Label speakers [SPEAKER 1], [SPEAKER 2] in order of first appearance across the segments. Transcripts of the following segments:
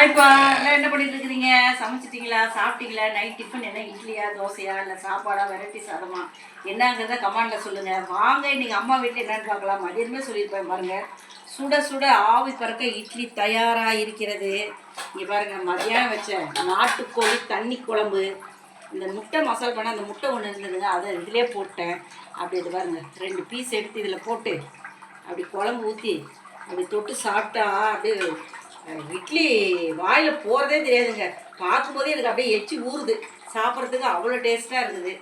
[SPEAKER 1] ஹாய்ப்பா, எல்லாம் என்ன பண்ணிட்டு இருக்கிறீங்க? சமைச்சிட்டீங்களா? சாப்பிட்டீங்களா? நைட் டிஃபன் என்ன? இட்லியா, தோசையா, இல்லை சாப்பாடா, வெரைட்டி சாதமா, என்னங்கிறத கமெண்ட்ல சொல்லுங்க. வாங்க இன்னைக்கு அம்மா வீட்டில் என்னன்னு பார்க்கலாம். மதியமே சொல்லியிருப்பேன் பாருங்க. சுட சுட ஆவி பறக்க இட்லி தயாராக இருக்கிறது. இங்கே பாருங்க, மதியானம் வச்ச நாட்டுக்கோழி தண்ணி குழம்பு, இந்த முட்டை மசாலா பண்ண அந்த முட்டை ஒன்று இருந்ததுங்க, அதை இதிலே போட்டேன். அப்படி இது பாருங்க, 2 பீஸ் எடுத்து இதில் போட்டு அப்படி குழம்பு ஊற்றி அப்படி தொட்டு சாப்பிட்டா அப்படியே இட்லி வாயில் போகிறதே தெரியாதுங்க. பார்க்கும்போதே எனக்கு அப்படியே எச்சி ஊறுது. சாப்பிட்றதுக்கு அவ்வளோ டேஸ்ட்டாக இருக்குது.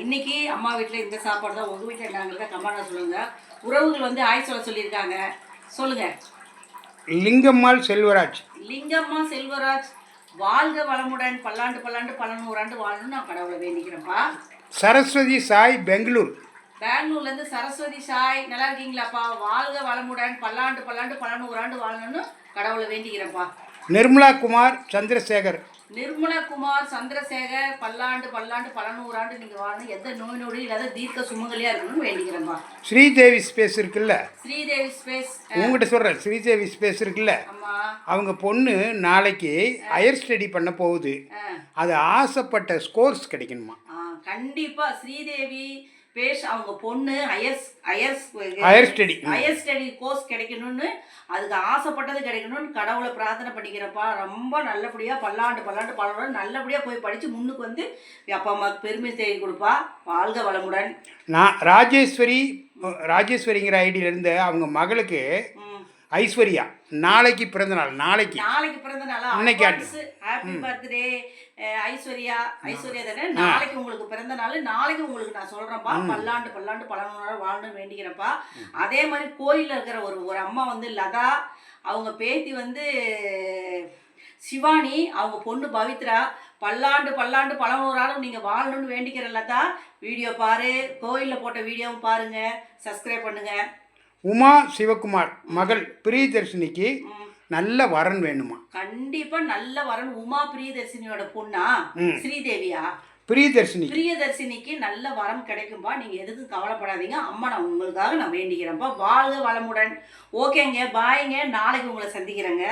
[SPEAKER 1] இன்றைக்கி அம்மா வீட்டில் இந்த சாப்பாடு தான். உங்கள் வீட்டில் என்னங்கிறத கமெண்ட்டில் சொல்லுங்கள். உறவுகள் வந்து ஆய் சொல்ல சொல்லியிருக்காங்க. சொல்லுங்கள்.
[SPEAKER 2] லிங்கம்மாள் செல்வராஜ்.
[SPEAKER 1] லிங்கம்மா செல்வராஜ் வாழ்க வளமுடன், பல்லாண்டு பல்லாண்டு பல நூறாண்டு வாழணும்னு நான் கடவுளை வேண்டிக்கிறேன்ப்பா.
[SPEAKER 2] சரஸ்வதி சாய் பெங்களூர்.
[SPEAKER 1] பெங்களூர்லேருந்து சரஸ்வதி சாய், நல்லா இருக்கீங்களாப்பா? வாழ்க வளமுடன், பல்லாண்டு பல்லாண்டு பல நூறாண்டு வாழணும்னு கடவுளை வேண்டிக்கிறேன்ப்பா.
[SPEAKER 2] நிர்மலா குமார் சந்திரசேகர்.
[SPEAKER 1] நிர்மலா குமார் சந்திரசேகர், பல்லாண்டு பல்லாண்டு பல நூறாண்டு நீங்கள் வாழணும், எந்த நோய் நொடி இல்லாத தீர்க்க சுமங்கலியாக இருக்கணும்னு வேண்டிக்கிறேன்ப்பா.
[SPEAKER 2] ஸ்ரீதேவி ஸ்பேஸ் இருக்குல்ல,
[SPEAKER 1] ஸ்ரீதேவி ஸ்பேஸ்
[SPEAKER 2] உங்ககிட்ட சொல்கிறேன். ஸ்ரீதேவி ஸ்பேஸ் இருக்குல்ல, அவங்க பொண்ணு நாளைக்கு ஹையர் ஸ்டடி பண்ண போகுது. அது ஆசைப்பட்ட ஸ்கோர்ஸ் கிடைக்கணுமா?
[SPEAKER 1] கண்டிப்பாக ஸ்ரீதேவி பேஷ் அவங்க பொண்ணு
[SPEAKER 2] ஹையர்
[SPEAKER 1] ஸ்டடி கோர்ஸ் கிடைக்கணும்னு, அதுக்கு ஆசைப்பட்டது கிடைக்கணும்னு கடவுளை பிரார்த்தனை பண்ணிக்கிறப்பா. ரொம்ப நல்லபடியாக பல்லாண்டு பல்லாண்டு பல நல்லபடியாக போய் படித்து முன்னுக்கு வந்து அப்பா அம்மாவுக்கு பெருமை தேடி கொடுப்பா. வாழ்க வளமுடன்.
[SPEAKER 2] நான் ராஜேஸ்வரிங்கிற ஐடியிலேருந்து அவங்க மகளுக்கு ஐஸ்வர்யா நாளைக்கு பிறந்த நாள். நாளைக்கு பிறந்த நாளா? இன்னைக்கு
[SPEAKER 1] ஹாப்பி பர்த்டே ஐஸ்வர்யா. ஐஸ்வர்யா தானே? நாளைக்கு உங்களுக்கு பிறந்த நாள். நாளைக்கு உங்களுக்கு நான் சொல்கிறேன்ப்பா, பல்லாண்டு பல்லாண்டு பல நூறாண்டு வாழணும்னு வேண்டிக்கிறேன்ப்பா. அதே மாதிரி கோயிலில் இருக்கிற ஒரு அம்மா வந்து லதா, அவங்க பேத்தி வந்து சிவானி, அவங்க பொண்ணு பவித்ரா, பல்லாண்டு பல்லாண்டு பல நூறாண்டும் நீங்கள் வாழணும்னு வேண்டிக்கிற லதா. வீடியோ பாரு, கோயிலில் போட்ட வீடியோவும் பாருங்கள், சப்ஸ்கிரைப் பண்ணுங்கள்.
[SPEAKER 2] உமா சிவகுமார் மகள் பிரியதர்ஷினிக்கு நல்ல வரன் வேணுமா?
[SPEAKER 1] கண்டிப்பா நல்ல வரன். உமா பிரியதர்ஷினியோட பொண்ணா? ஸ்ரீதேவியா? பிரியதர்ஷினிக்கு நல்ல வரம் கிடைக்கும்பா. நீங்க எதுக்கும் கவலைப்படாதீங்க. அம்மா நான் உங்களுக்காக நான் வேண்டிக்கிறேன்ப்பா. வாழ்க வளமுடன். ஓகேங்க, பாய்ங்க. நாளைக்கு உங்களை சந்திக்கிறேங்க.